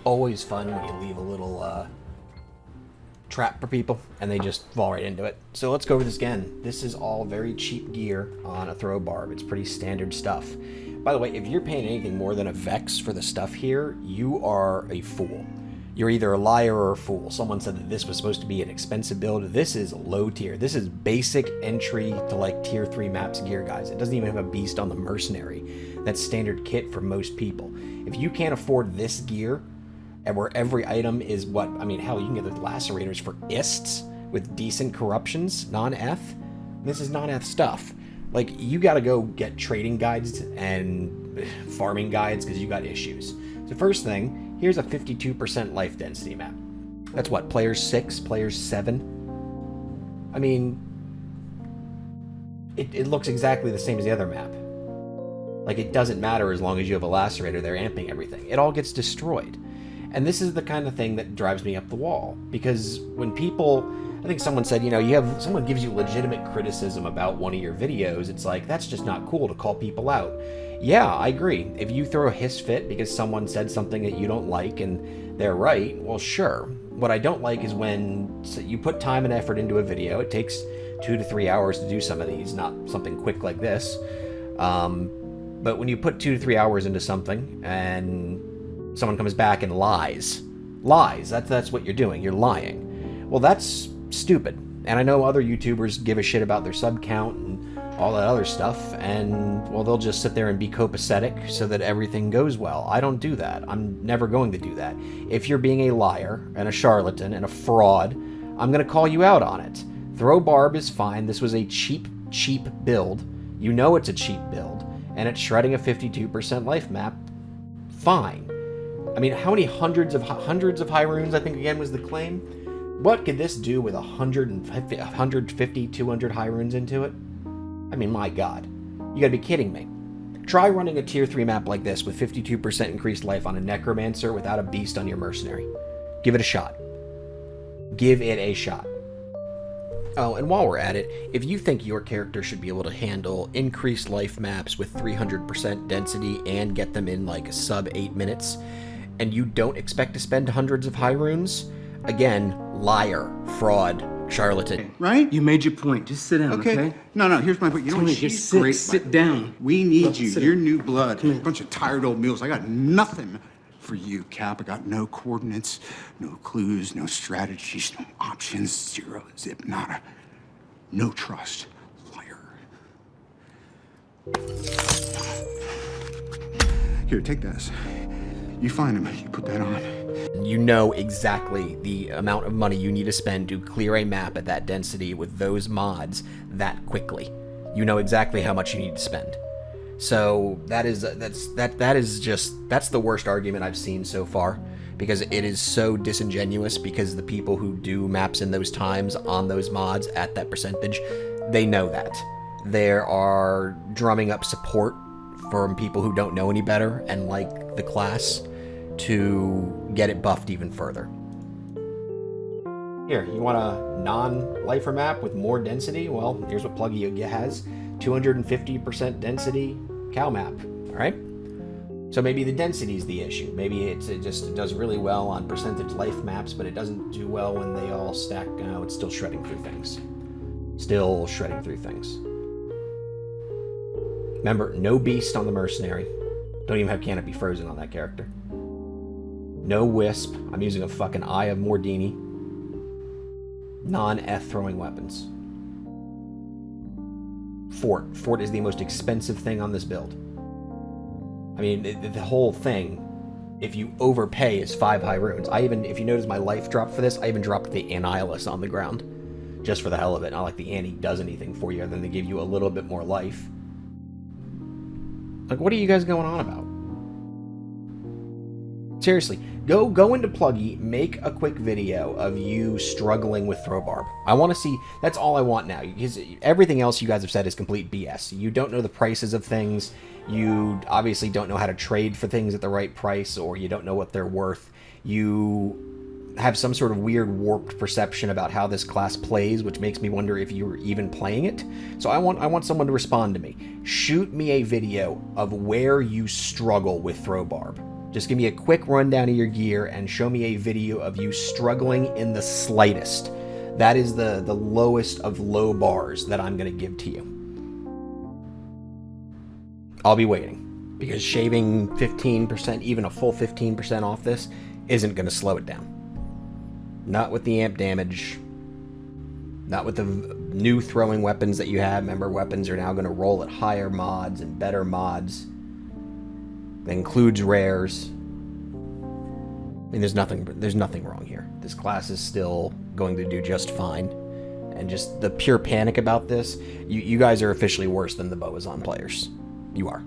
always fun when you leave a little trap for people and they just fall right into it. So let's go over this again. This is all very cheap gear on a throw barb. It's pretty standard stuff. By the way, if you're paying anything more than a Vex for the stuff here, you are a fool. You're either a liar or a fool. Someone said that this was supposed to be an expensive build. This is low tier. This is basic entry to like tier 3 maps gear, guys. It doesn't even have a beast on the mercenary. That's standard kit for most people. If you can't afford this gear, and where every item is what, I mean, hell, you can get the lacerators for ists with decent corruptions, non-eth. This is non-eth stuff. Like, you gotta go get trading guides and farming guides because you got issues. So first thing, here's a 52% life density map. That's what, players 6, players 7? I mean, it looks exactly the same as the other map. Like, it doesn't matter as long as you have a lacerator there amping everything. It all gets destroyed. And this is the kind of thing that drives me up the wall. Because when people, I think someone said, you know, someone gives you legitimate criticism about one of your videos, it's like, that's just not cool to call people out. Yeah, I agree. If you throw a hiss fit because someone said something that you don't like and they're right, well, sure. What I don't like is when you put time and effort into a video. It takes 2 to 3 hours to do some of these, not something quick like this. But when you put 2 to 3 hours into something and someone comes back and lies, that's what you're doing. You're lying. Well, that's stupid. And I know other YouTubers give a shit about their sub count and all that other stuff, and, well, they'll just sit there and be copacetic so that everything goes well. I don't do that. I'm never going to do that. If you're being a liar and a charlatan and a fraud, I'm going to call you out on it. Throw barb is fine. This was a cheap build. You know it's a cheap build, and it's shredding a 52% life map. Fine. I mean, how many hundreds of high runes, I think, again, was the claim? What could this do with 150, 200 high runes into it? I mean, my god. You gotta be kidding me. Try running a tier 3 map like this with 52% increased life on a necromancer without a beast on your mercenary. Give it a shot. Give it a shot. Oh, and while we're at it, if you think your character should be able to handle increased life maps with 300% density and get them in like sub 8 minutes, and you don't expect to spend hundreds of high runes, again, liar, fraud, charlatan. Right? You made your point. Just sit down, okay? No, here's my point. You know what? She's great. Sit down. We need you. You're new blood. A bunch of tired old mules. I got nothing for you, Cap. I got no coordinates, no clues, no strategies, no options, zero, zip, nada. No trust. Liar. Here, take this. You find him. You put that on. You know exactly the amount of money you need to spend to clear a map at that density with those mods that quickly. You know exactly how much you need to spend. So that's the worst argument I've seen so far, because it is so disingenuous, because the people who do maps in those times on those mods at that percentage, they know that. They are drumming up support from people who don't know any better and like the class to get it buffed even further. Here, you want a non-lifer map with more density? Well, here's what Pluggy has. 250% density cow map, alright? So maybe the density is the issue. Maybe it does really well on percentage life maps, but it doesn't do well when they all stack. It's still shredding through things. Remember, no beast on the mercenary. Don't even have canopy frozen on that character. No wisp. I'm using a fucking Eye of Mordini. Non-eth throwing weapons. Fort. Fort is the most expensive thing on this build. I mean, the whole thing, if you overpay, is 5 high runes. If you notice my life drop for this, I even dropped the Annihilus on the ground. Just for the hell of it. Not like the Annie does anything for you other than they give you a little bit more life. Like, what are you guys going on about? Seriously, go into Pluggy, make a quick video of you struggling with throwbarb. I want to see, that's all I want now. Because everything else you guys have said is complete BS. You don't know the prices of things, you obviously don't know how to trade for things at the right price, or you don't know what they're worth. You have some sort of weird warped perception about how this class plays, which makes me wonder if you were even playing it. So I want someone to respond to me. Shoot me a video of where you struggle with throwbarb. Just give me a quick rundown of your gear and show me a video of you struggling in the slightest. That is the lowest of low bars that I'm going to give to you. I'll be waiting, because shaving 15%, even a full 15% off this, isn't going to slow it down. Not with the amp damage. Not with the new throwing weapons that you have. Remember, weapons are now going to roll at higher mods and better mods. That includes rares. I mean, there's nothing wrong here. This class is still going to do just fine. And just the pure panic about this, you guys are officially worse than the Boazon players. You are.